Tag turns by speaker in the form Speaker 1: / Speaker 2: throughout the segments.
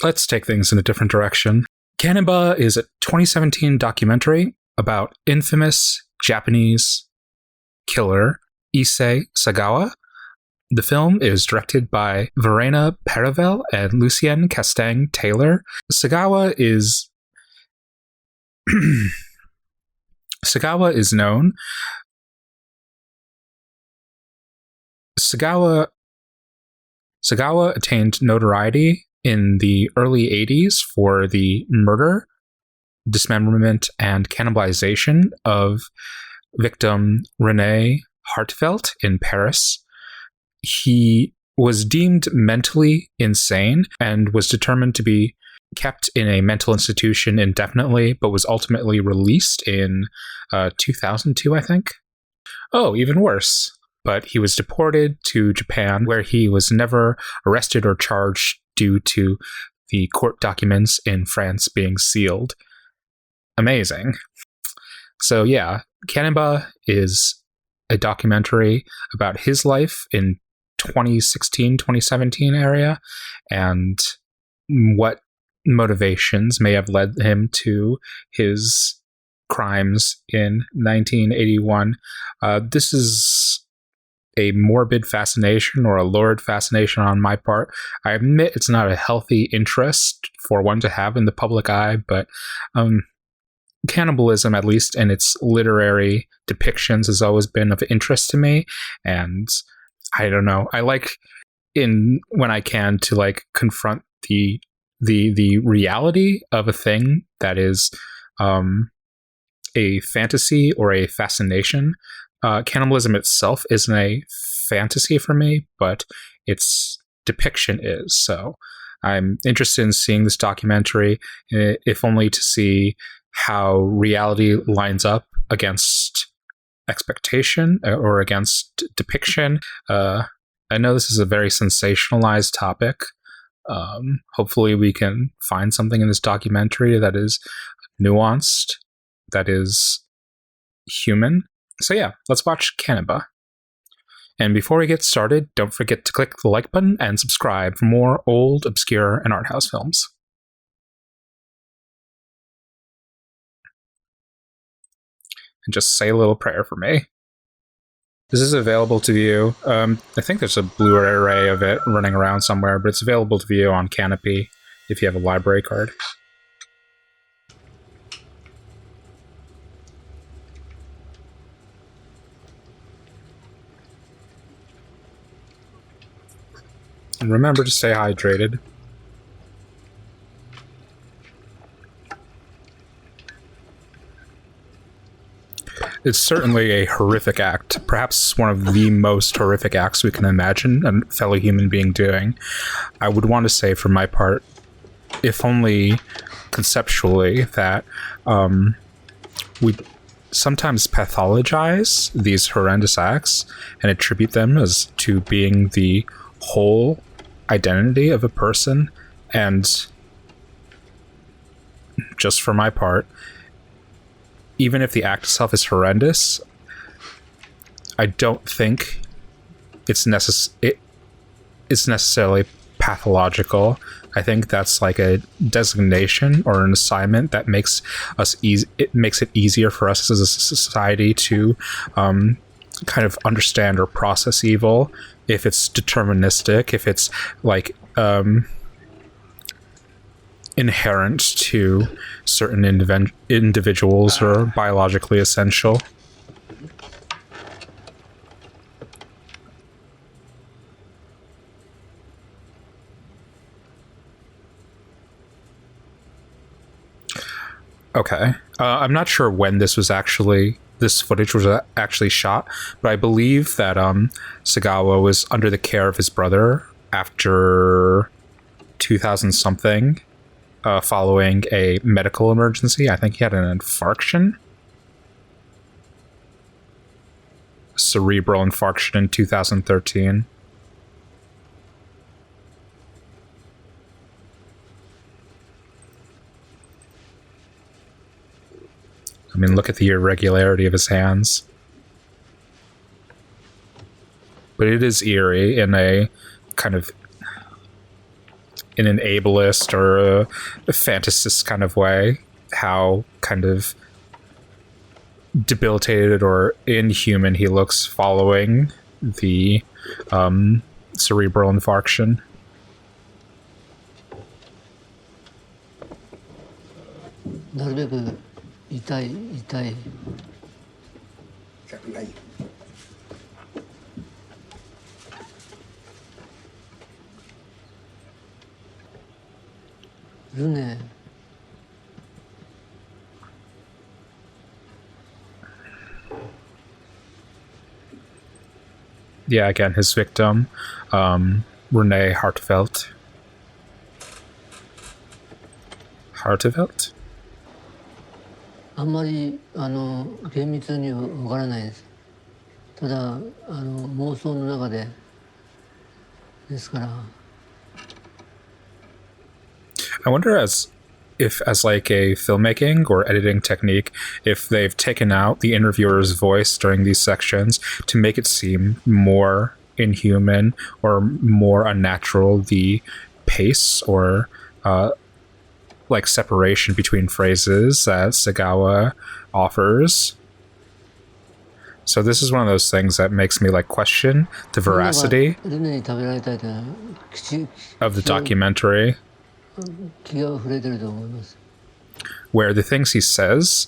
Speaker 1: let's take things in a different direction. Caniba is a 2017 documentary about infamous Japanese killer Issei Sagawa. The film is directed by Renée Hartevelt and Lucien Castaigne-Taylor. Sagawa is known. Sagawa attained notoriety in the early 80s for the murder, dismemberment, and cannibalization of victim Renée Hartevelt in Paris. He was deemed mentally insane and was determined to be kept in a mental institution indefinitely, but was ultimately released in 2002, I think. Oh, even worse. But he was deported to Japan, where he was never arrested or charged due to the court documents in France being sealed. Amazing. So yeah, Caniba is a documentary about his life in 2016, 2017 area, and what motivations may have led him to his crimes in 1981. This is a morbid fascination or a lurid fascination on my part. I admit it's not a healthy interest for one to have in the public eye, but cannibalism, at least in its literary depictions, has always been of interest to me. And I don't know, I like when I can to like confront the reality of a thing that is a fantasy or a fascination. Cannibalism itself isn't a fantasy for me, but its depiction is. So I'm interested in seeing this documentary, if only to see how reality lines up against expectation or against depiction. I know this is a very sensationalized topic. Hopefully we can find something in this documentary that is nuanced, that is human. So yeah, let's watch Caniba. And before we get started, don't forget to click the like button and subscribe for more old, obscure, and art house films. And just say a little prayer for me. This is available to view. I think there's a Blu-ray of it running around somewhere, but it's available to view on Canopy if you have a library card. And remember to stay hydrated. It's certainly a horrific act, perhaps one of the most horrific acts we can imagine a fellow human being doing. I would want to say, for my part, if only conceptually, that we sometimes pathologize these horrendous acts and attribute them as to being the whole identity of a person. And just for my part, even if the act itself is horrendous, I don't think it's necessarily pathological. I think that's like a designation or an assignment that makes us it makes it easier for us as a society to kind of understand or process evil, if it's deterministic, if it's like inherent to certain individuals or biologically essential. Okay. I'm not sure when this footage was actually shot, but I believe that Sagawa was under the care of his brother after 2000-something, following a medical emergency. I think he had an infarction. Cerebral infarction in 2013. I mean, look at the irregularity of his hands. But it is eerie in a kind of in an ableist or a fantasist kind of way, how kind of debilitated or inhuman he looks following the cerebral infarction. Yeah, again, his victim, Renée Hartevelt. Hartevelt?
Speaker 2: あんまり厳密にはわからないです。ただ妄想の中でですから。
Speaker 1: I wonder if as like a filmmaking or editing technique, if they've taken out the interviewer's voice during these sections to make it seem more inhuman or more unnatural, the pace or like separation between phrases that Sagawa offers. So this is one of those things that makes me like question the veracity of the documentary, where the things he says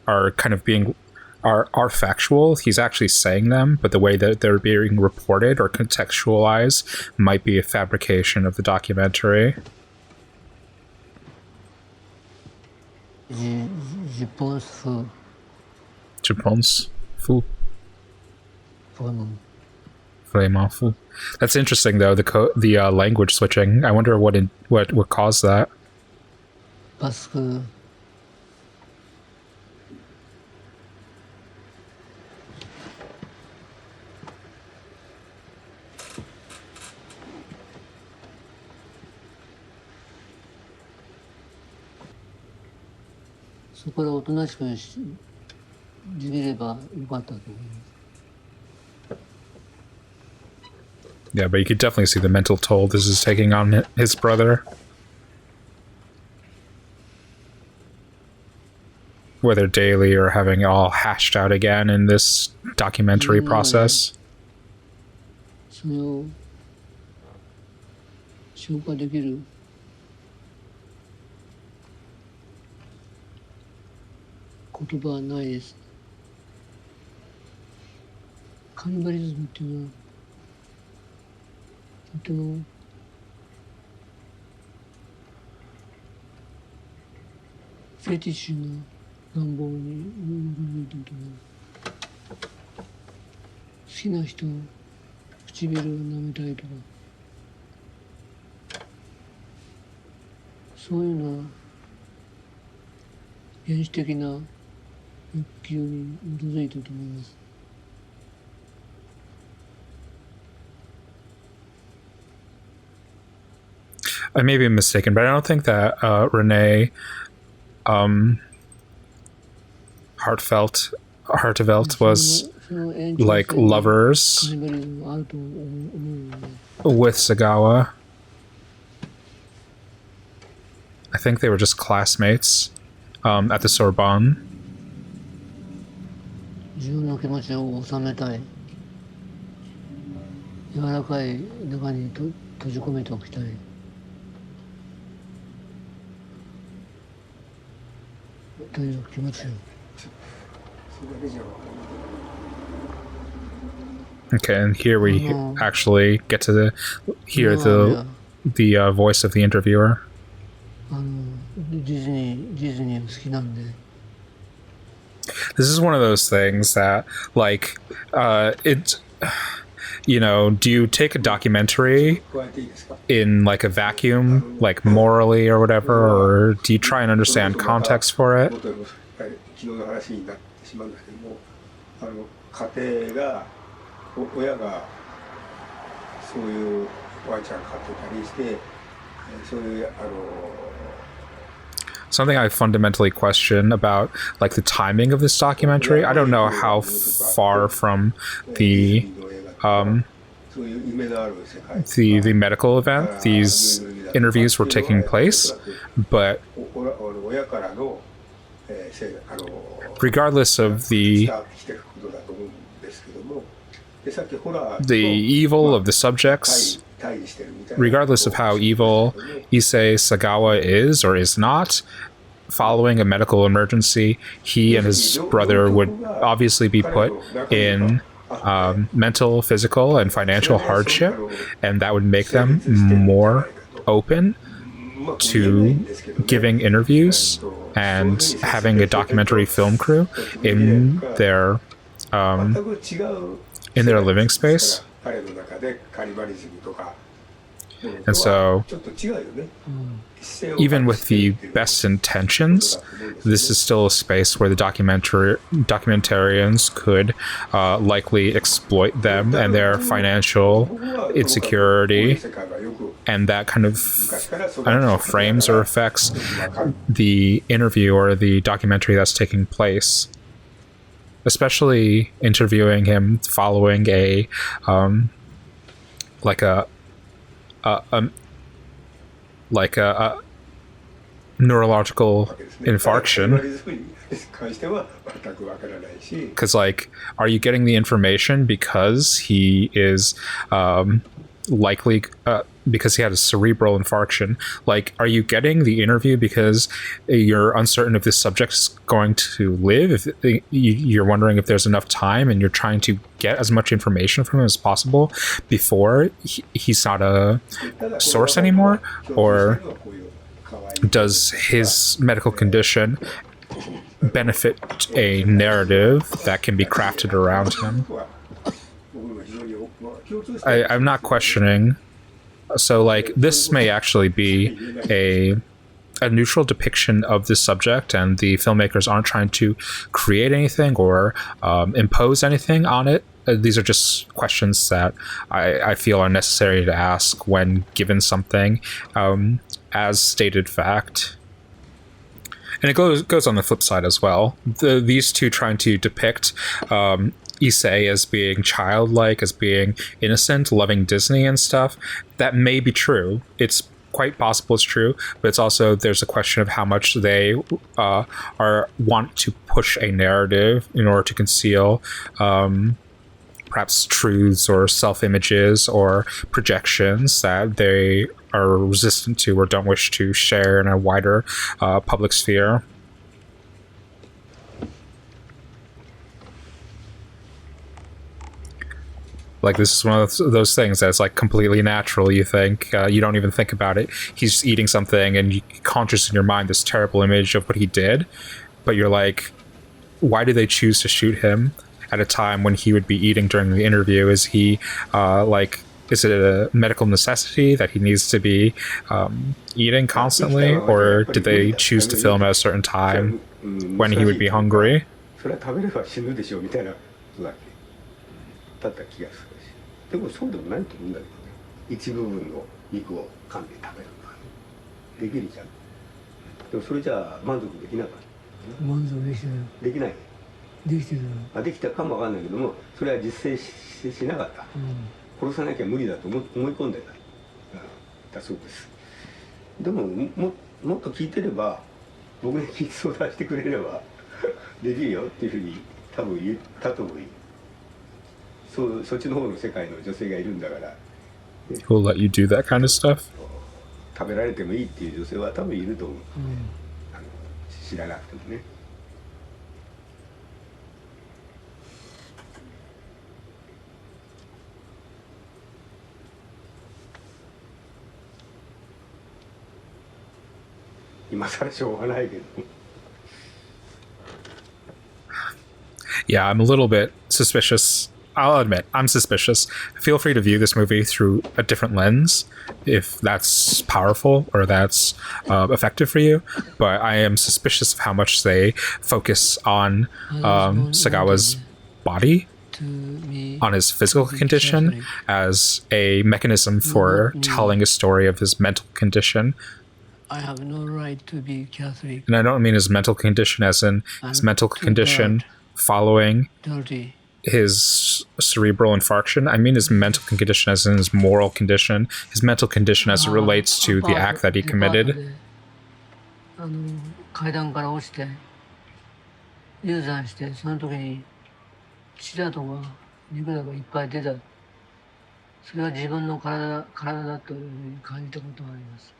Speaker 1: are kind of are factual. He's actually saying them, but the way that they're being reported or contextualized might be a fabrication of the documentary.
Speaker 2: Je pense fou.
Speaker 1: Je pense fou. Vraiment fou. That's interesting, though. The language switching. I wonder what caused that.
Speaker 2: Parce que そこからおとなしくできればよかったと思います。
Speaker 1: Yeah, but you could definitely see the mental toll this is taking on his brother. Whether daily or having it all hashed out again in this documentary process.
Speaker 2: それを消化できる 言葉はないです。カニバリズムっていうのはとてもフェティッシュな願望に向いてると思う。好きな人を唇を舐めたいとか、そういうのは原始的な欲求に基づいていると思います。
Speaker 1: I may be mistaken, but I don't think that Renée Hartevelt was like lovers with Sagawa. I think they were just classmates at the Sorbonne.
Speaker 2: 自分の気持ちを収めたい。柔らかい中に閉じ込めておきたい。
Speaker 1: Okay, and here we actually get to hear the voice of the interviewer. This is one of those things that, like, it. You know, do you take a documentary in like a vacuum, like morally or whatever, or do you try and understand context for it? Something I fundamentally question about like the timing of this documentary. I don't know how far from the the medical event, these interviews were taking place, but regardless of the evil of the subjects, regardless of how evil Issei Sagawa is or is not, following a medical emergency, he and his brother would obviously be put in mental, physical, and financial hardship, and that would make them more open to giving interviews and having a documentary film crew in their living space. And so, even with the best intentions, this is still a space where the documentarians could likely exploit them and their financial insecurity, and that kind of, frames or affects the interview or the documentary that's taking place. Especially interviewing him following a neurological infarction. Because, are you getting the information because he is likely because he had a cerebral infarction? Are you getting the interview because you're uncertain if this subject is going to live? If you're wondering if there's enough time, and you're trying to get as much information from him as possible before he's not a source anymore? Or does his medical condition benefit a narrative that can be crafted around him? I'm not questioning. So, this may actually be a neutral depiction of this subject, and the filmmakers aren't trying to create anything or impose anything on it. These are just questions that I feel are necessary to ask when given something as stated fact. And it goes on the flip side as well. These two trying to depict Issei as being childlike, as being innocent, loving Disney and stuff, that may be true. It's quite possible it's true, but it's also, there's a question of how much they want to push a narrative in order to conceal perhaps truths or self-images or projections that they are resistant to or don't wish to share in a wider public sphere. This is one of those things that's completely natural. You think, you don't even think about it. He's eating something and you conscious in your mind this terrible image of what he did, but you're like, why did they choose to shoot him at a time when he would be eating during the interview? Is he is it a medical necessity that he needs to be eating constantly, or did they choose to film at a certain time when he would be hungry?
Speaker 3: でもそうでもないと思うんだけどね。一部分の肉を噛んで食べるとかできるじゃん。でもそれじゃあ満足できなかった。満足できてる。できない。できてる。できたかもわかんないけども、それは実践 しなかった。殺さなきゃ無理だと思い込んでた。だそうです。でももっと聞いてれば、僕に聞いて相談してくれればできるよっていうふうに多分言ったと思う。そっちの方の世界の女性がいるんだから。
Speaker 1: Who'll let you do that kind of stuff?
Speaker 3: 食べられてもいいっていう女性は多分いると思う。知らなくてもね。今更しょうがないけど。
Speaker 1: Yeah, I'm a little bit suspicious. I'll admit, I'm suspicious. Feel free to view this movie through a different lens if that's powerful or that's effective for you. But I am suspicious of how much they focus on Sagawa's body, on his physical condition, as a mechanism for telling a story of his mental condition.
Speaker 2: I have no right to be Catholic.
Speaker 1: And I don't mean his mental condition as in his mental condition following his cerebral infarction. I mean his mental condition as in his moral condition, his mental condition as it relates to the act that he committed.
Speaker 2: 階段から落ちて流産してその時に血だとか肉だとかいっぱい出た。それは自分の体だというふうに感じたことがあります。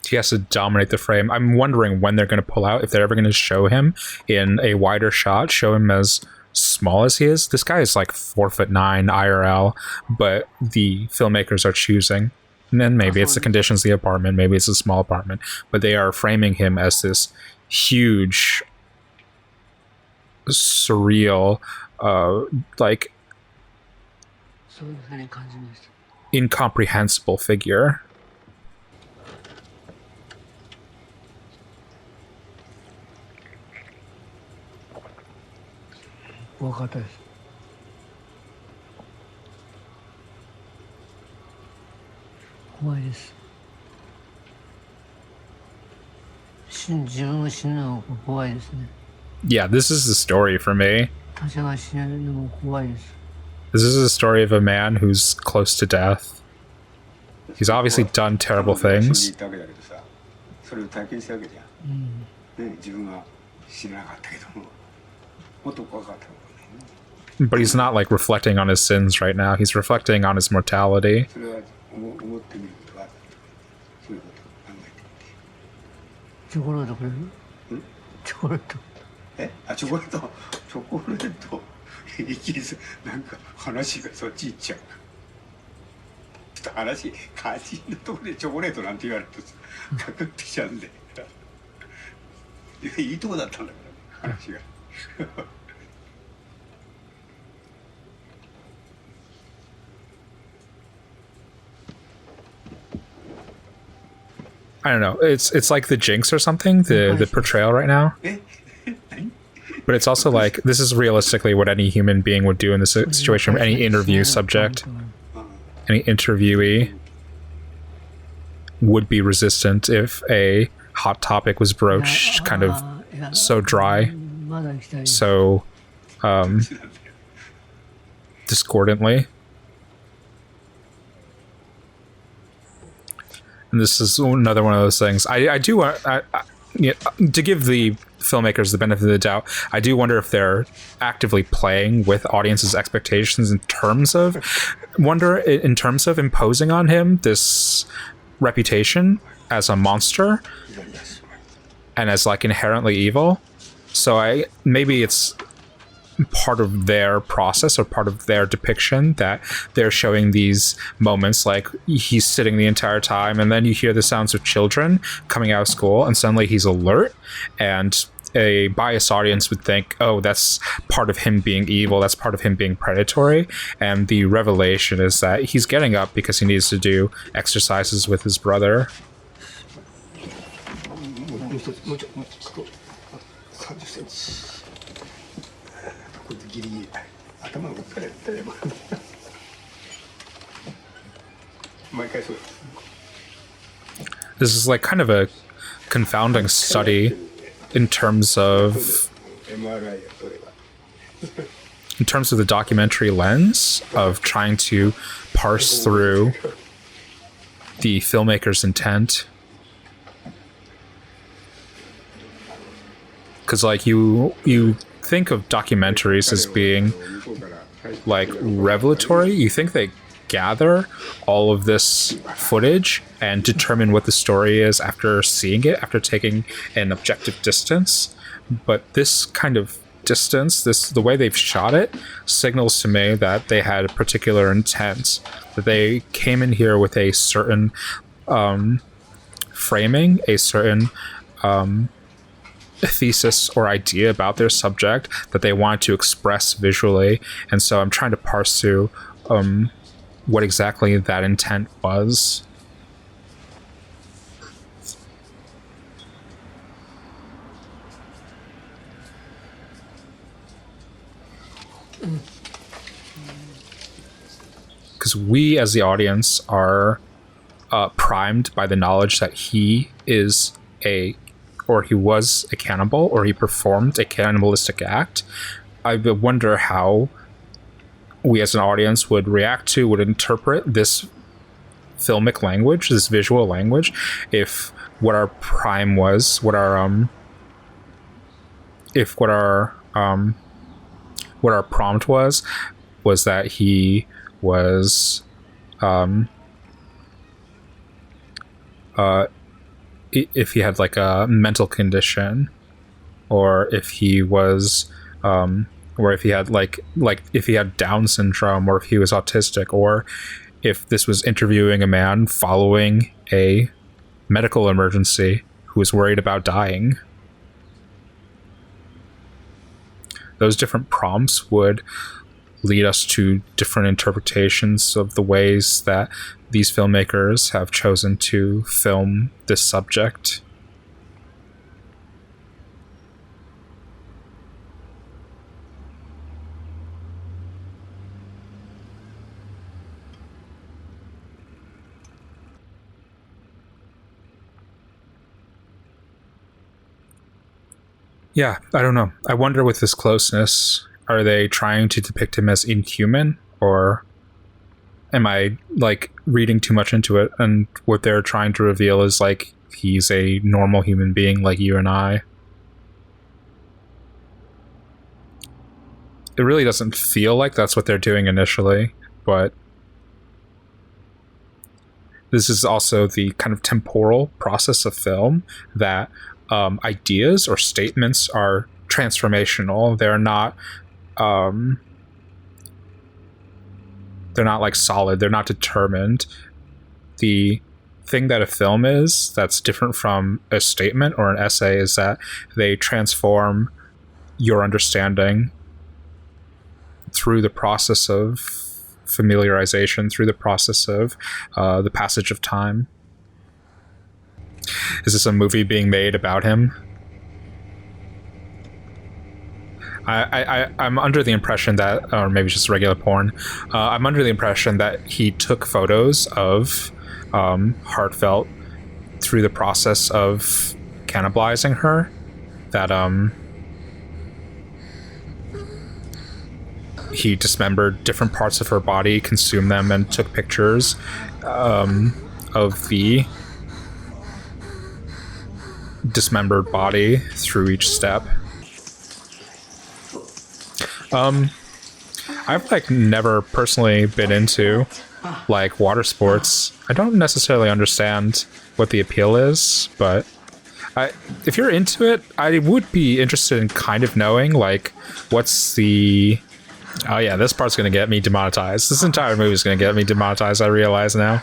Speaker 1: He has to dominate the frame. I'm wondering when they're going to pull out, if they're ever going to show him in a wider shot, show him as small as he is. This guy is like 4'9" IRL, but the filmmakers are choosing. And then maybe it's the conditions of the apartment, maybe it's a small apartment, but they are framing him as this huge, surreal, like incomprehensible figure. Yeah, this is the story for me. This is a story of a man who's close to death. He's obviously done terrible things. But he's not like reflecting on his sins right now. He's reflecting on his mortality. I don't know. It's like the Jinx or something, the portrayal right now. But it's also like, this is realistically what any human being would do in this situation. Any interview subject, any interviewee would be resistant if a hot topic was broached kind of so dry, so discordantly. And this is another one of those things. I do want to give the filmmakers the benefit of the doubt. I do wonder if they're actively playing with audiences' expectations in terms of imposing on him this reputation as a monster and as like inherently evil. So maybe it's part of their process or part of their depiction that they're showing these moments like he's sitting the entire time and then you hear the sounds of children coming out of school and suddenly he's alert, and a biased audience would think, oh, that's part of him being evil, that's part of him being predatory. And the revelation is that he's getting up because he needs to do exercises with his brother. This is like kind of a confounding study in terms of the documentary lens of trying to parse through the filmmaker's intent. Because like you think of documentaries as being like revelatory. You think they gather all of this footage and determine what the story is after seeing it, after taking an objective distance. But this kind of distance, the way they've shot it, signals to me that they had a particular intent, that they came in here with a certain framing, a certain thesis or idea about their subject that they want to express visually. And so I'm trying to parse through what exactly that intent was. Because we as the audience are primed by the knowledge that he is he was a cannibal, or he performed a cannibalistic act, I wonder how we as an audience would interpret this filmic language, this visual language, if what our prime was, what our prompt was that he was if he had like a mental condition, or if he was or if he had like if he had Down syndrome, or if he was autistic, or if this was interviewing a man following a medical emergency who was worried about dying. Those different prompts would lead us to different interpretations of the ways that these filmmakers have chosen to film this subject. Yeah, I don't know. I wonder with this closeness, are they trying to depict him as inhuman, or am I like reading too much into it, and what they're trying to reveal is like he's a normal human being like you and I? It really doesn't feel like that's what they're doing initially, but this is also the kind of temporal process of film that ideas or statements are transformational. They're not like solid. They're not determined. The thing that a film is that's different from a statement or an essay is that they transform your understanding through the process of familiarization, through the process of the passage of time. Is this a movie being made about him? I'm under the impression that, or maybe just regular porn, I'm under the impression that he took photos of Hartevelt through the process of cannibalizing her, that he dismembered different parts of her body, consumed them, and took pictures of the dismembered body through each step. I've like never personally been into like water sports. I don't necessarily understand what the appeal is, but if you're into it, I would be interested in kind of knowing like what's the... Oh yeah, this part's gonna get me demonetized. This entire movie is gonna get me demonetized, I realize now.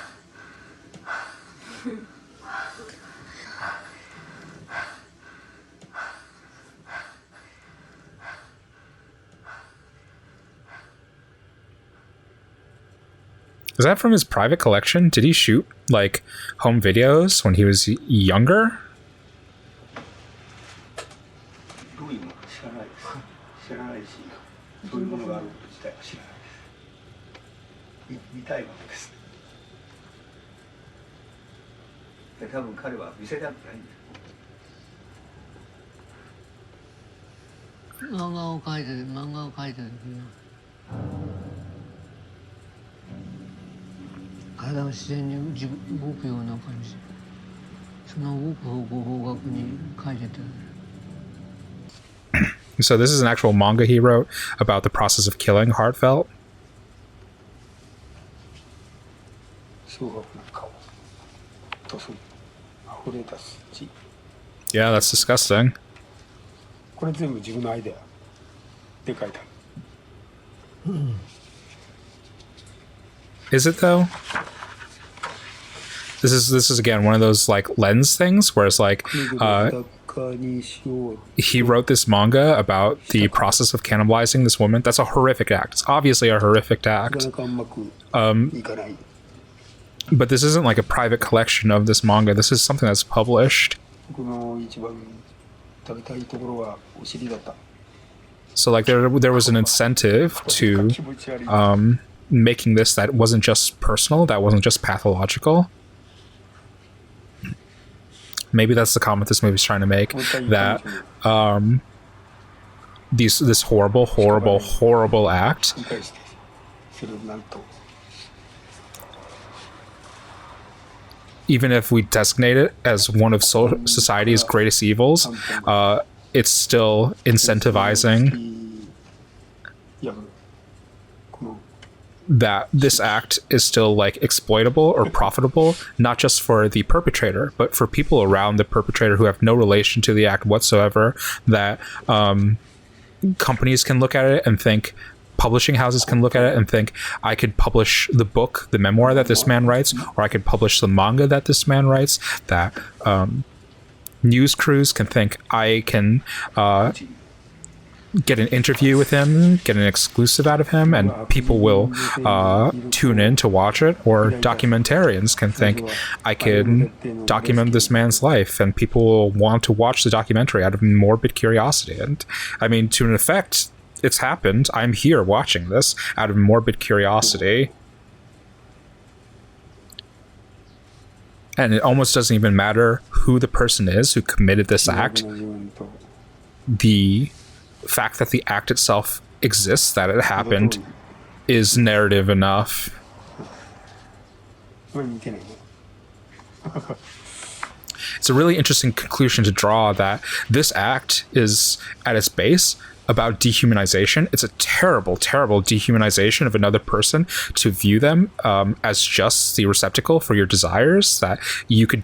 Speaker 1: Is that from his private collection? Did he shoot like home videos when he was younger? So this is an actual manga he wrote about the process of killing Hartevelt. Yeah, that's disgusting. Is it though? This is again one of those like lens things where it's like he wrote this manga about the process of cannibalizing this woman. That's a horrific act. It's obviously a horrific act. But this isn't like a private collection of this manga. This is something that's published. So like there was an incentive to making this that wasn't just personal, that wasn't just pathological. Maybe that's the comment this movie's trying to make, that this horrible act, even if we designate it as one of society's greatest evils, it's still incentivizing that this act is still like exploitable or profitable, not just for the perpetrator, but for people around the perpetrator who have no relation to the act whatsoever, that companies can look at it and think, publishing houses can look at it and think, I could publish the book, the memoir that this man writes, or I could publish the manga that this man writes, that news crews can think, I can get an interview with him, get an exclusive out of him, and people will tune in to watch it. Or documentarians can think, I can document this man's life, and people will want to watch the documentary out of morbid curiosity. And I mean, to an effect, it's happened. I'm here watching this out of morbid curiosity. And it almost doesn't even matter who the person is who committed this act. The fact that the act itself exists, that it happened, is narrative enough. It's a really interesting conclusion to draw, that this act is, at its base, about dehumanization. It's a terrible, terrible dehumanization of another person, to view them as just the receptacle for your desires, that you could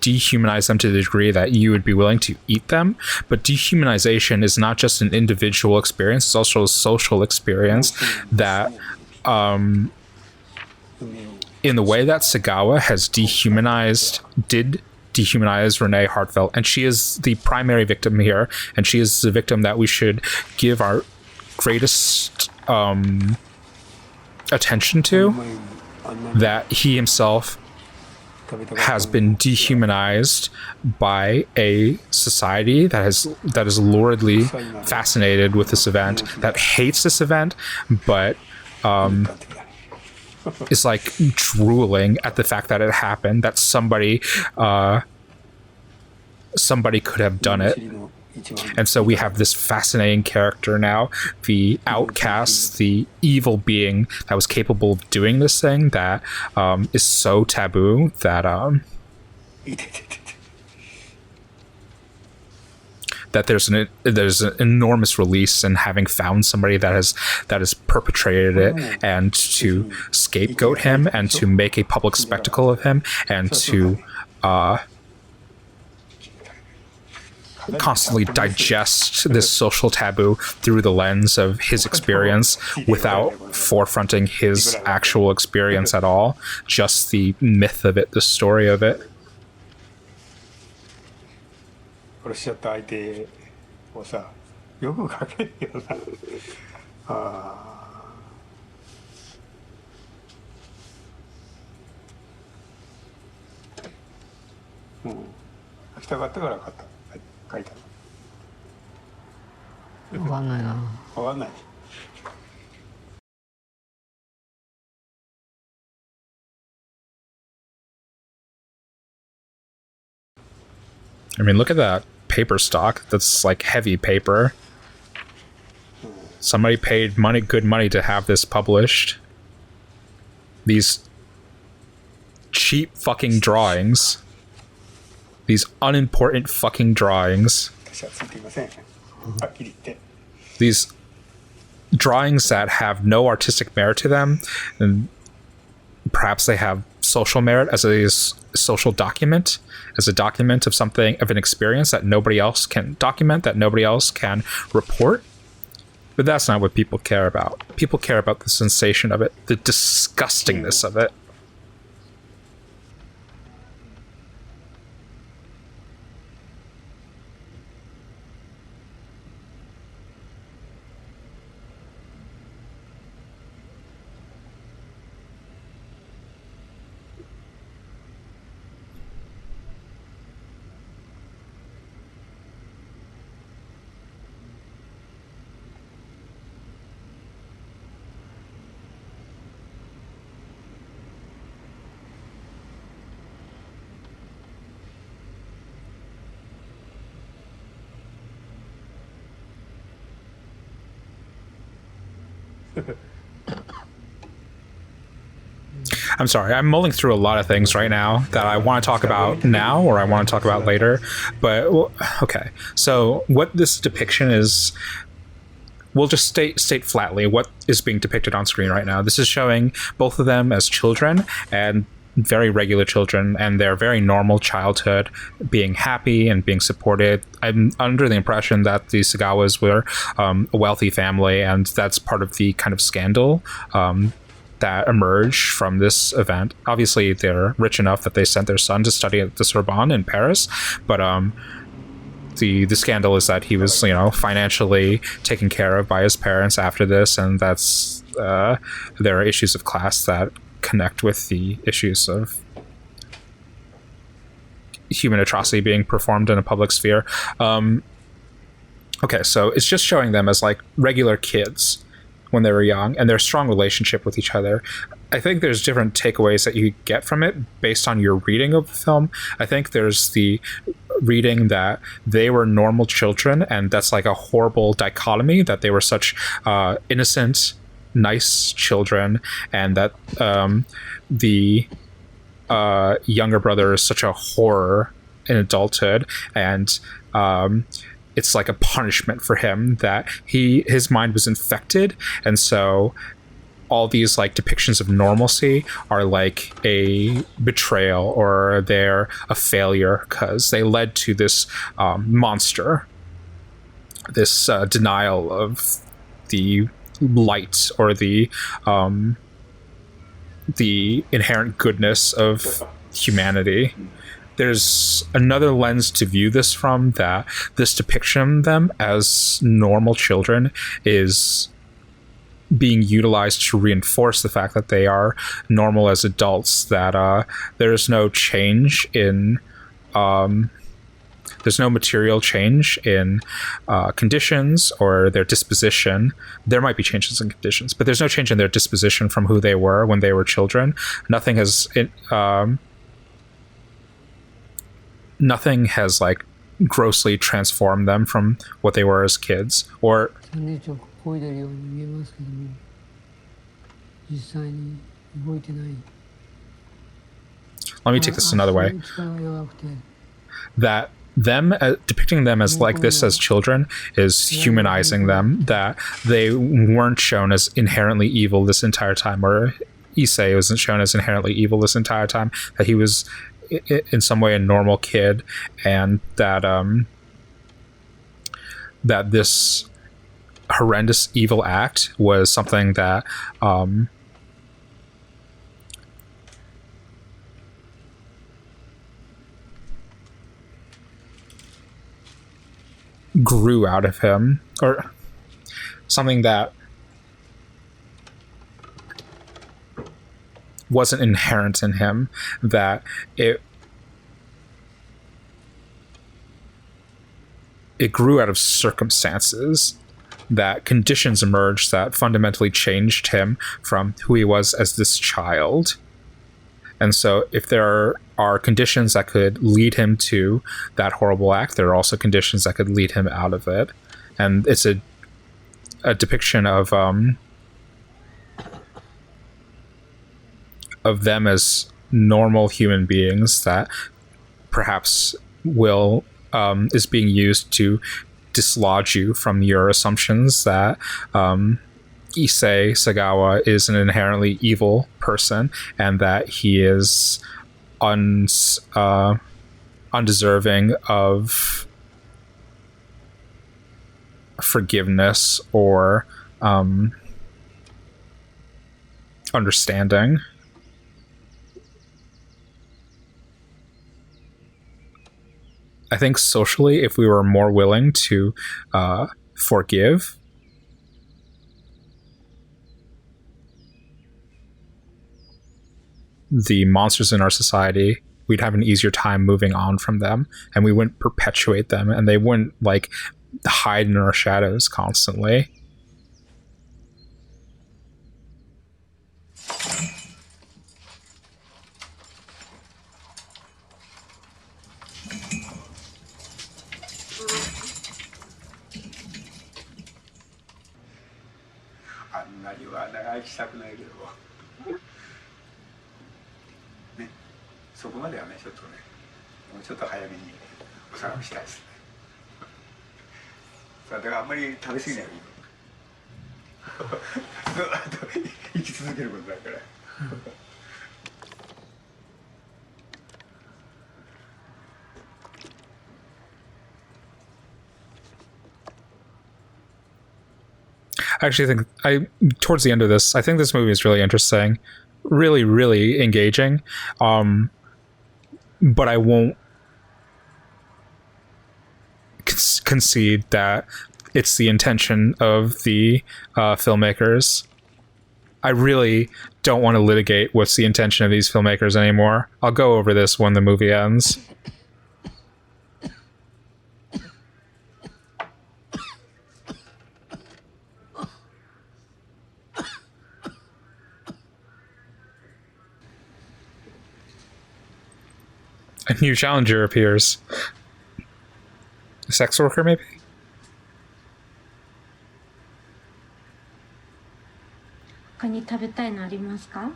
Speaker 1: dehumanize them to the degree that you would be willing to eat them. But dehumanization is not just an individual experience, it's also a social experience, that in the way that Sagawa has dehumanize Renée Hartevelt, and she is the primary victim here, and she is the victim that we should give our greatest attention to, that he himself has been dehumanized by a society that is luridly fascinated with this event, that hates this event, but is like drooling at the fact that it happened, that somebody could have done it. And so we have this fascinating character now, the outcast, the evil being that was capable of doing this thing, that is so taboo, that that there's an enormous release in having found somebody that has perpetrated it, and to scapegoat him, and to make a public spectacle of him, and to constantly digest this social taboo through the lens of his experience, without forefronting his actual experience at all, just the myth of it, the story of it.
Speaker 3: 殺しちゃった相手をさ、よく書けるよな。書きたかったから書いたの。分かんないな。分かんない。
Speaker 1: I mean, look at that paper stock. That's like heavy paper. Somebody paid good money to have this published. These cheap fucking drawings. These unimportant fucking drawings. These drawings that have no artistic merit to them, and perhaps they have social merit as a social document, as a document of something, of an experience that nobody else can document, that nobody else can report. But that's not what people care about. People care about the sensation of it, the disgustingness of it. I'm sorry, I'm mulling through a lot of things right now that I want to talk about now or I want to talk about later. But, well, okay. So what this depiction is, we'll just state flatly what is being depicted on screen right now. This is showing both of them as children, and very regular children, and their very normal childhood, being happy and being supported. I'm under the impression that the Sagawas were a wealthy family, and that's part of the kind of scandal that emerged from this event. Obviously, they're rich enough that they sent their son to study at the Sorbonne in Paris, but the scandal is that he was, financially taken care of by his parents after this, and that's there are issues of class that connect with the issues of human atrocity being performed in a public sphere. Okay, so it's just showing them as like regular kids when they were young and their strong relationship with each other. I think there's different takeaways that you get from it based on your reading of the film. I think there's the reading that they were normal children, and that's like a horrible dichotomy, that they were such innocent, nice children, and that the younger brother is such a horror in adulthood, and it's like a punishment for him that his mind was infected, and so all these like depictions of normalcy are like a betrayal, or they're a failure because they led to this monster, this denial of the light or the inherent goodness of humanity. There's another lens to view this from, that this depiction of them as normal children is being utilized to reinforce the fact that they are normal as adults, that there's no change in there's no material change in conditions or their disposition. There might be changes in conditions, but there's no change in their disposition from who they were when they were children. Nothing has like grossly transformed them from what they were as kids. Or let me take this another way. That them depicting them as like this as children is humanizing them, that they weren't shown as inherently evil this entire time, or Issei wasn't shown as inherently evil this entire time, that he was in some way a normal kid, and that that this horrendous evil act was something that grew out of him, or something that wasn't inherent in him, that it grew out of circumstances, that conditions emerged that fundamentally changed him from who he was as this child. And so if there are conditions that could lead him to that horrible act, there are also conditions that could lead him out of it. And it's a depiction of them as normal human beings that perhaps is being used to dislodge you from your assumptions that Issei Sagawa is an inherently evil person, and that he is undeserving of forgiveness or understanding. I think socially, if we were more willing to forgive, the monsters in our society, we'd have an easier time moving on from them, and we wouldn't perpetuate them, and they wouldn't like hide in our shadows constantly.
Speaker 3: あんなには長生きしたくないけどね、そこまではねちょっとねもうちょっと早めにおさらいしたいですね。だからあんまり食べ過ぎないようにずっと生き続けることだから
Speaker 1: I actually think towards the end of this, I think this movie is really interesting, really, really engaging. But I won't concede that it's the intention of the filmmakers. I really don't want to litigate what's the intention of these filmmakers anymore. I'll go over this when the movie ends. A new challenger appears. A sex worker, maybe?
Speaker 4: 他に食べたいのありますか？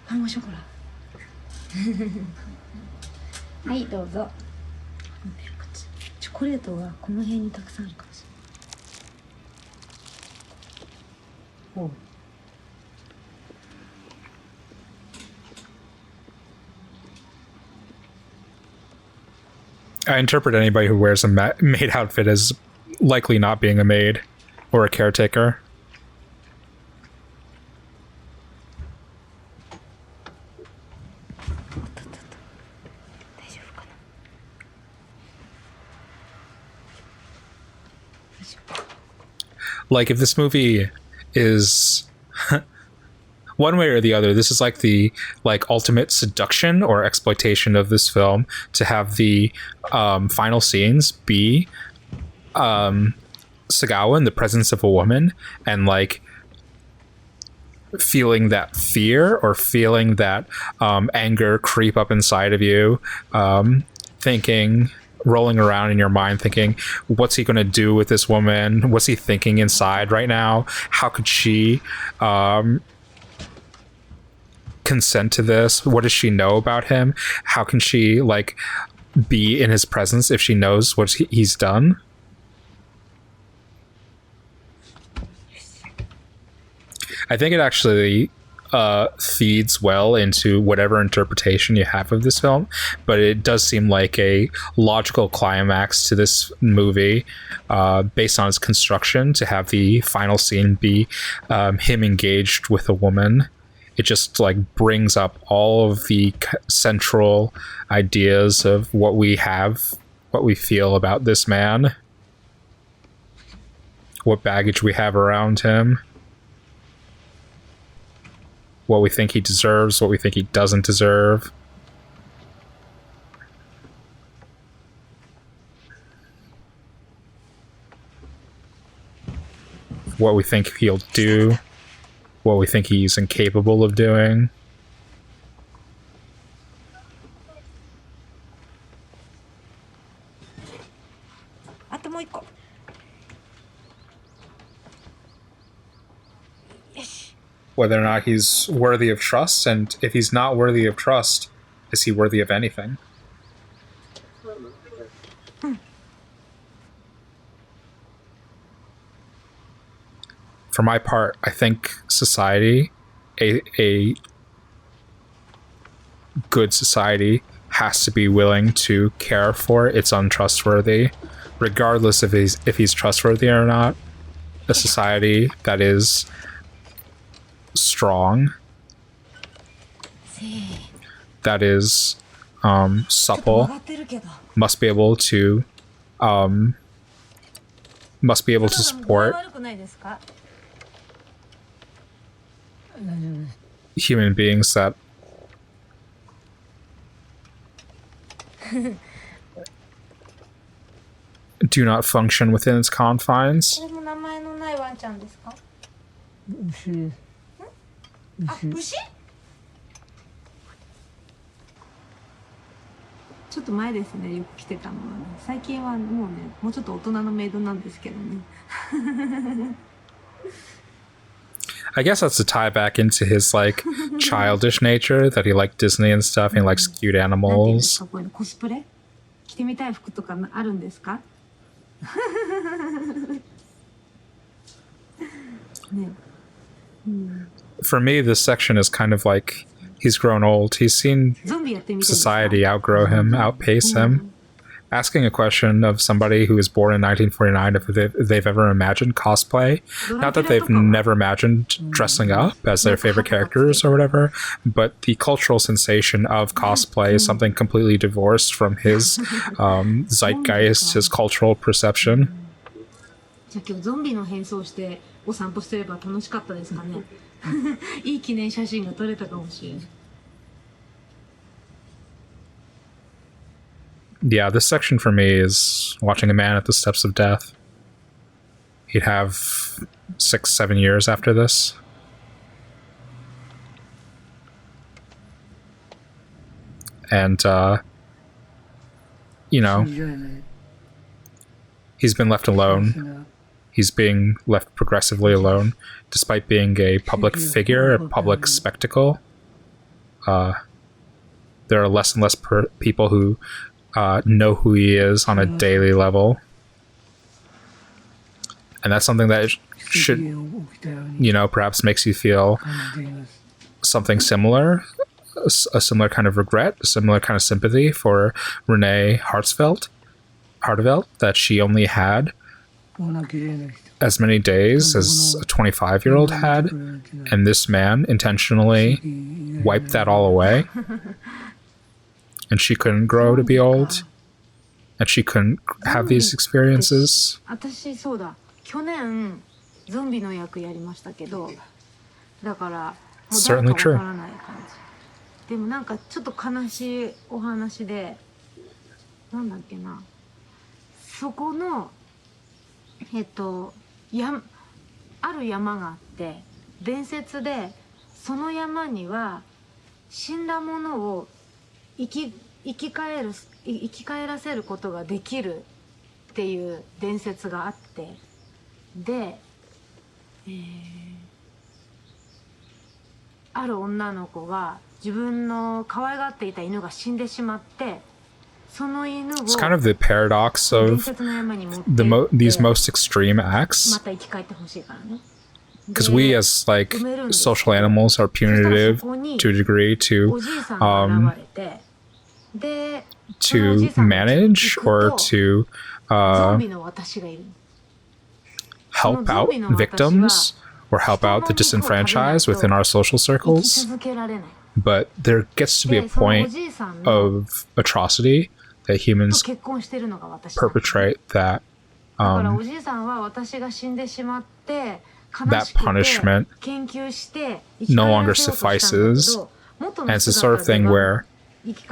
Speaker 4: パンゴショコラ。はい、どうぞ。チョコレートがこの辺にたくさんあるかもしれない。おう。
Speaker 1: I interpret anybody who wears a maid outfit as likely not being a maid or a caretaker. Like, if this movie is one way or the other, this is like the ultimate seduction or exploitation of this film, to have the final scenes be Sagawa in the presence of a woman and like feeling that fear or feeling that anger creep up inside of you, rolling around in your mind thinking, what's he going to do with this woman? What's he thinking inside right now? How could she consent to this? What does she know about him? How can she like be in his presence if she knows what he's done? I think it actually feeds well into whatever interpretation you have of this film, but it does seem like a logical climax to this movie, based on its construction, to have the final scene be him engaged with a woman. It just like brings up all of the central ideas of what we feel about this man, what baggage we have around him, what we think he deserves, what we think he doesn't deserve. What we think he'll do, what we think he's incapable of doing. Whether or not he's worthy of trust, and if he's not worthy of trust, is he worthy of anything? For my part, I think society, a good society, has to be willing to care for its untrustworthy, regardless if he's trustworthy or not. A society that is strong, that is supple, must be able to support human beings that do not function within its confines.
Speaker 4: ちょっと前ですね、よく着てたのはね。最近はもうね、もうちょっと大人のメイドなんですけどね。
Speaker 1: I guess that's to tie back into his like childish nature that he liked Disney and stuff. He likes cute
Speaker 4: なんていうんですか、
Speaker 1: animals.
Speaker 4: こういうのコスプレ着てみたい服とかあるんですか？ね。
Speaker 1: For me, this section is kind of like he's grown old. He's seen
Speaker 4: ゾンビやってみたいですか？
Speaker 1: society outgrow him, outpace him. Asking a question of somebody who was born in 1949 if they've ever imagined cosplay. Not that they've never imagined dressing up as their favorite characters or whatever, but the cultural sensation of cosplay is something completely divorced from his zeitgeist, his cultural perception.
Speaker 4: じゃあ今日ゾンビの変装してお散歩してれば楽しかったですかね。いい記念写真が撮れたかもしれない。
Speaker 1: Yeah, this section for me is watching a man at the steps of death. He'd have 6-7 years after this. And, you know, he's been left alone. He's being left progressively alone, despite being a public figure, a public spectacle. There are less and less people who know who he is on a daily level. And that's something that should, you know, perhaps makes you feel something similar, a similar kind of regret, a similar kind of sympathy for Renée Hartevelt, that she only had as many days as a 25-year-old had, and this man intentionally wiped that all away. And she couldn't grow to be old, and she couldn't have these experiences.
Speaker 4: 私そうだ、去年ゾンビの役やりましたけど、だからもう誰かわからない感じ。でもなんかちょっと悲しいお話で、なんだっけな、そこのある山があって、伝説でその山には死んだものを生き返らせることができるっていう伝説があって、で、ある女の子が自分の可愛がっていた犬が死んでしまって、その犬を
Speaker 1: It's kind of the paradox of these most extreme acts.
Speaker 4: また生き返ってほしいからね。
Speaker 1: Because we as like social animals are punitive to a degree to manage or to help out victims or help out the disenfranchised within our social circles. But there gets to be a point of atrocity that humans perpetrate that that punishment no longer suffices. And it's the sort of thing where it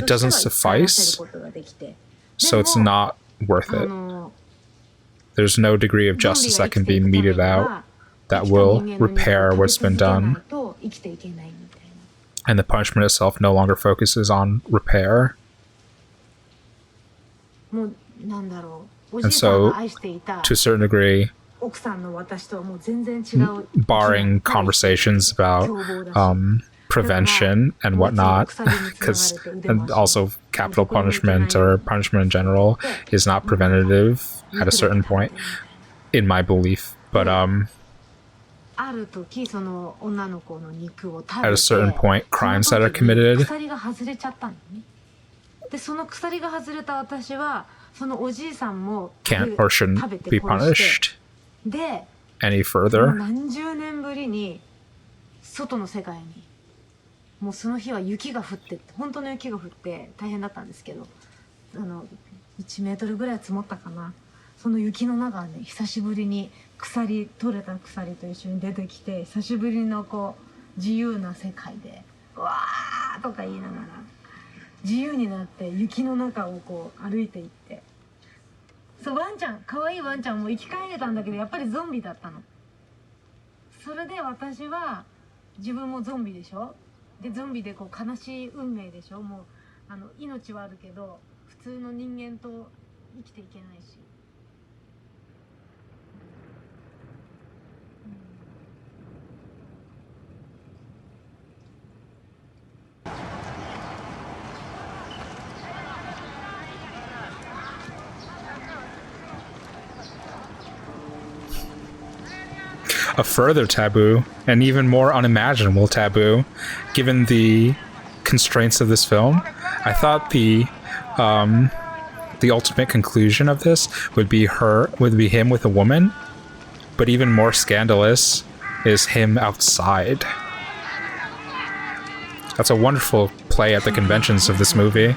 Speaker 1: doesn't suffice, so it's not worth it. There's no degree of justice that can be meted out that will repair what's been done. And the punishment itself no longer focuses on repair. And so, to a certain degree, barring conversations about prevention and whatnot, and also capital punishment or punishment in general is not preventative at a certain point, in my belief. But at a certain point, crimes that are committed can't or shouldn't be punished any further.
Speaker 4: もうその日は雪が降って、本当の雪が降って大変だったんですけど、1メートルぐらい積もったかな。その雪の中で久しぶりに取れた鎖と一緒に出てきて、久しぶりのこう自由な世界でわーとか言いながら自由になって雪の中をこう歩いていって、そう、ワンちゃん、可愛いワンちゃんも生き返れたんだけど、やっぱりゾンビだったの。それで私は自分もゾンビでしょ。でゾンビでこう悲しい運命でしょ。もう命はあるけど普通の人間と生きていけないし。
Speaker 1: A further taboo, and even more unimaginable taboo, given the constraints of this film. I thought the ultimate conclusion of this would be him with a woman, but even more scandalous is him outside. That's a wonderful play at the conventions of this movie.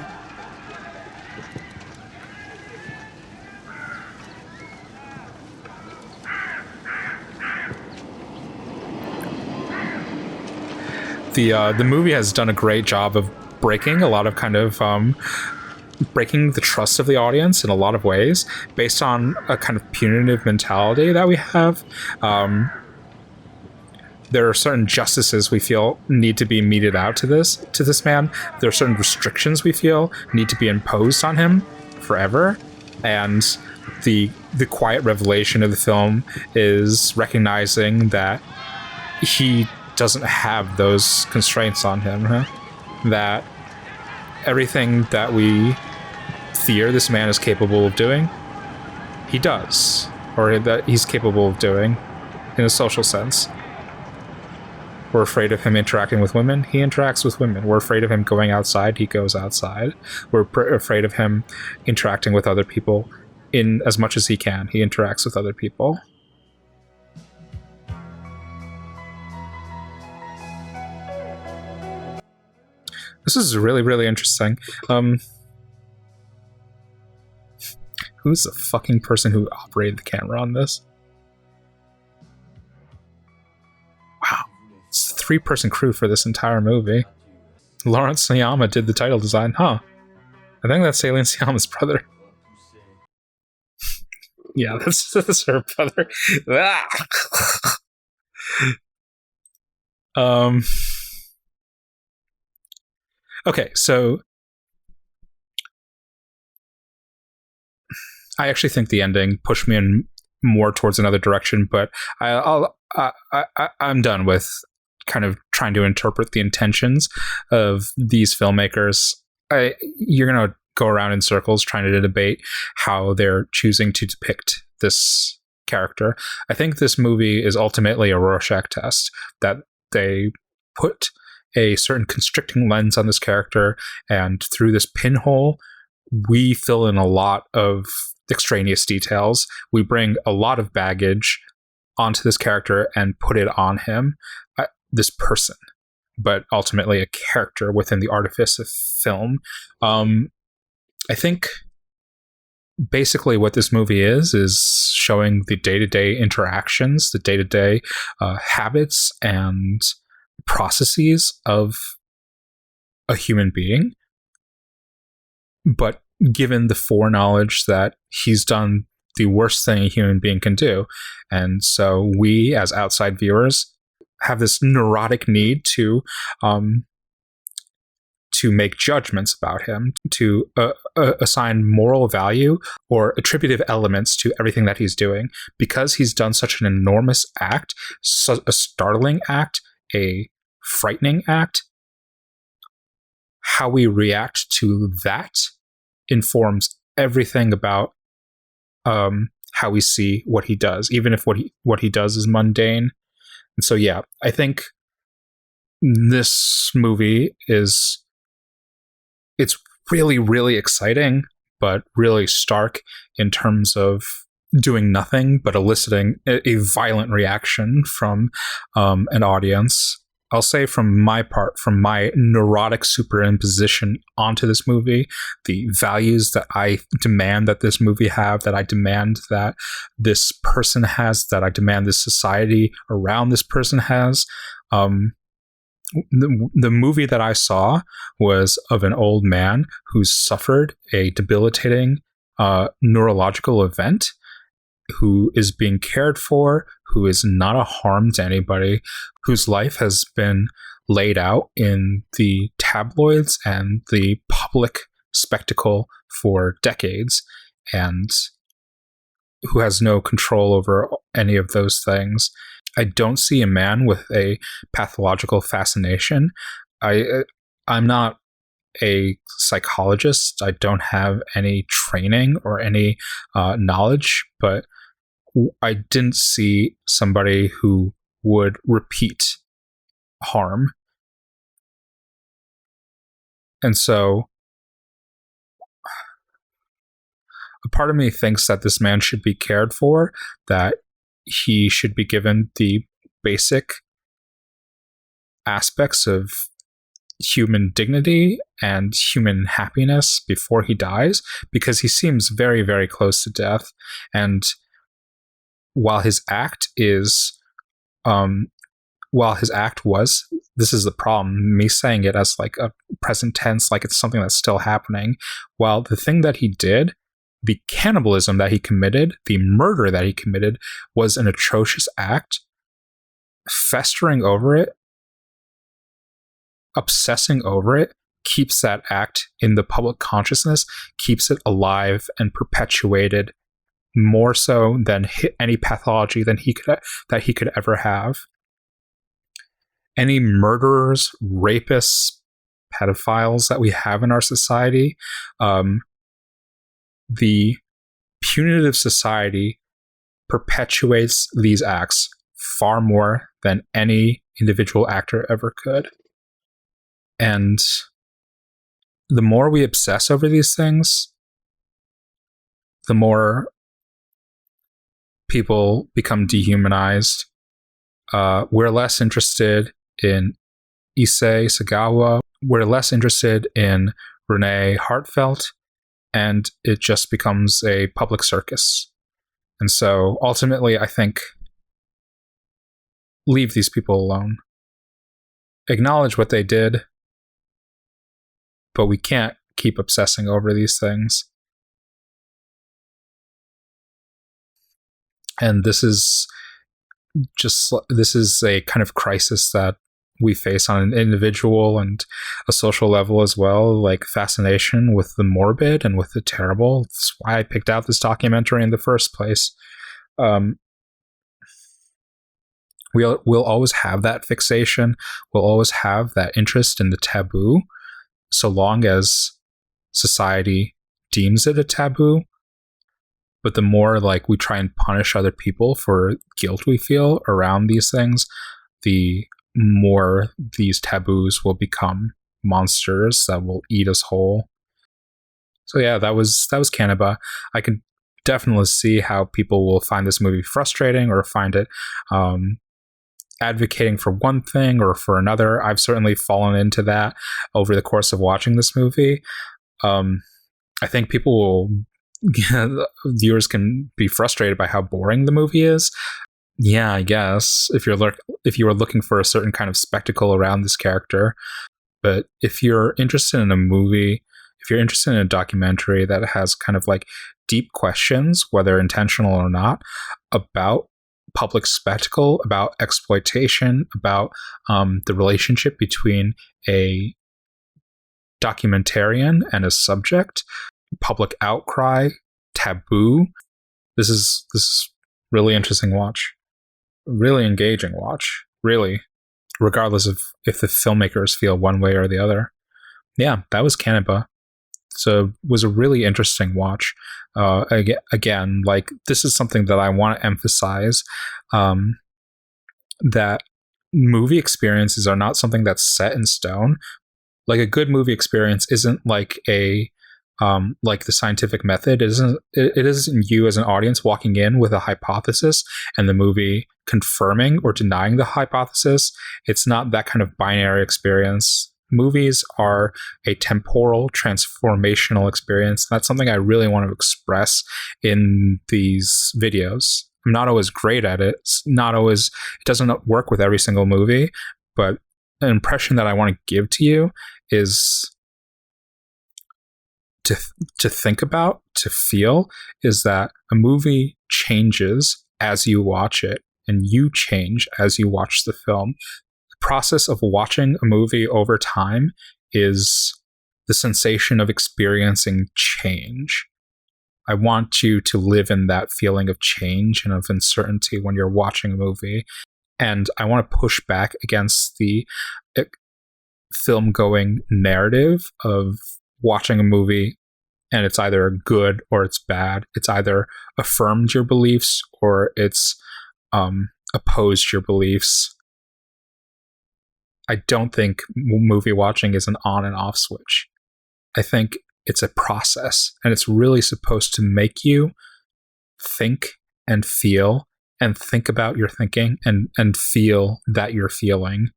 Speaker 1: The movie has done a great job of breaking a lot of breaking the trust of the audience in a lot of ways based on a kind of punitive mentality that we have. There are certain justices we feel need to be meted out to this man. There are certain restrictions we feel need to be imposed on him forever. And the quiet revelation of the film is recognizing that he doesn't have those constraints on him, that everything that we fear this man is capable of doing, he does, or that he's capable of doing in a social sense. We're afraid of him interacting with women, he interacts with women. We're afraid of him going outside, he goes outside. We're afraid of him interacting with other people in as much as he can, he interacts with other people. This is really, really interesting. Who's the fucking person who operated the camera on this? Wow. It's a 3-person crew for this entire movie. Lawrence Sayama did the title design, huh? I think that's Celine Sciamma's brother. Yeah, that's her brother. Okay, so I actually think the ending pushed me in more towards another direction, but I'm done with kind of trying to interpret the intentions of these filmmakers. You're going to go around in circles trying to debate how they're choosing to depict this character. I think this movie is ultimately a Rorschach test, that they put a certain constricting lens on this character, and through this pinhole we fill in a lot of extraneous details. We bring a lot of baggage onto this character and put it on him, this person, but ultimately a character within the artifice of film. I think basically what this movie is showing the day-to-day interactions, the day-to-day habits and processes of a human being, but given the foreknowledge that he's done the worst thing a human being can do. And so we, as outside viewers, have this neurotic need to make judgments about him, to assign moral value or attributive elements to everything that he's doing, because he's done such an enormous act, a startling act, a frightening act. How we react to that informs everything about how we see what he does, even if what he does is mundane. And so, yeah, I think this movie it's really, really exciting, but really stark in terms of doing nothing but eliciting a violent reaction from an audience. I'll say from my part, from my neurotic superimposition onto this movie, the values that I demand that this movie have, that I demand that this person has, that I demand this society around this person has. The movie that I saw was of an old man who suffered a debilitating neurological event, who is being cared for, who is not a harm to anybody, whose life has been laid out in the tabloids and the public spectacle for decades, and who has no control over any of those things. I don't see a man with a pathological fascination. I'm not a psychologist. I don't have any training or any knowledge, but I didn't see somebody who would repeat harm. And so a part of me thinks that this man should be cared for, that he should be given the basic aspects of human dignity and human happiness before he dies, because he seems very, very close to death. And while his act was, this is the problem, me saying it as like a present tense, like it's something that's still happening, while the thing that he did, the cannibalism that he committed, the murder that he committed, was an atrocious act, festering over it, obsessing over it, keeps that act in the public consciousness, keeps it alive and perpetuated more so than any pathology that he could ever have. Any murderers, rapists, pedophiles that we have in our society, the punitive society perpetuates these acts far more than any individual actor ever could. And the more we obsess over these things, the more people become dehumanized. We're less interested in Issei Sagawa. We're less interested in Renée Hartevelt. And it just becomes a public circus. And so ultimately, I think, leave these people alone. Acknowledge what they did, but we can't keep obsessing over these things. And this is a kind of crisis that we face on an individual and a social level as well, like fascination with the morbid and with the terrible. That's why I picked out this documentary in the first place. We'll always have that fixation. We'll always have that interest in the taboo, so long as society deems it a taboo. But the more like we try and punish other people for guilt we feel around these things, the more these taboos will become monsters that will eat us whole. So yeah, that was Caniba. I can definitely see how people will find this movie frustrating or find it advocating for one thing or for another. I've certainly fallen into that over the course of watching this movie. I think viewers can be frustrated by how boring the movie is. Yeah, I guess if you were looking for a certain kind of spectacle around this character. But if you're interested in a movie, if you're interested in a documentary that has kind of like deep questions, whether intentional or not, about public spectacle, about exploitation, about the relationship between a documentarian and a subject, public outcry, taboo, this is really interesting watch. Really engaging watch, really, regardless of if the filmmakers feel one way or the other. Yeah, that was Caniba. So it was a really interesting watch. Again, like this is something that I want to emphasize, that movie experiences are not something that's set in stone. Like a good movie experience isn't like like the scientific method. It isn't you as an audience walking in with a hypothesis and the movie confirming or denying the hypothesis. It's not that kind of binary experience. Movies are a temporal, transformational experience. That's something I really want to express in these videos. I'm not always great at it. It doesn't work with every single movie, but an impression that I want to give to you is to think about, to feel, is that a movie changes as you watch it, and you change as you watch the film. The process of watching a movie over time is the sensation of experiencing change. I want you to live in that feeling of change and of uncertainty when you're watching a movie. And I want to push back against the film-going narrative of watching a movie and it's either good or it's bad. It's either affirmed your beliefs or it's opposed your beliefs. I don't think movie watching is an on and off switch. I think it's a process, and it's really supposed to make you think and feel and think about your thinking and feel that you're feeling.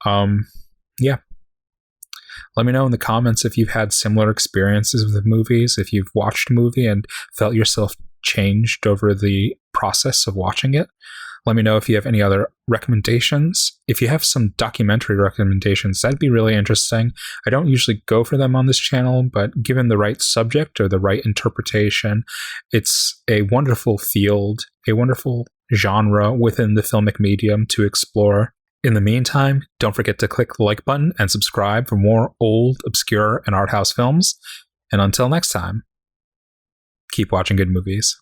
Speaker 1: Yeah. Let me know in the comments if you've had similar experiences with movies, if you've watched a movie and felt yourself changed over the process of watching it. Let me know if you have any other recommendations. If you have some documentary recommendations, that'd be really interesting. I don't usually go for them on this channel, but given the right subject or the right interpretation, it's a wonderful field, a wonderful genre within the filmic medium to explore. In the meantime, don't forget to click the like button and subscribe for more old, obscure, and art house films. And until next time, keep watching good movies.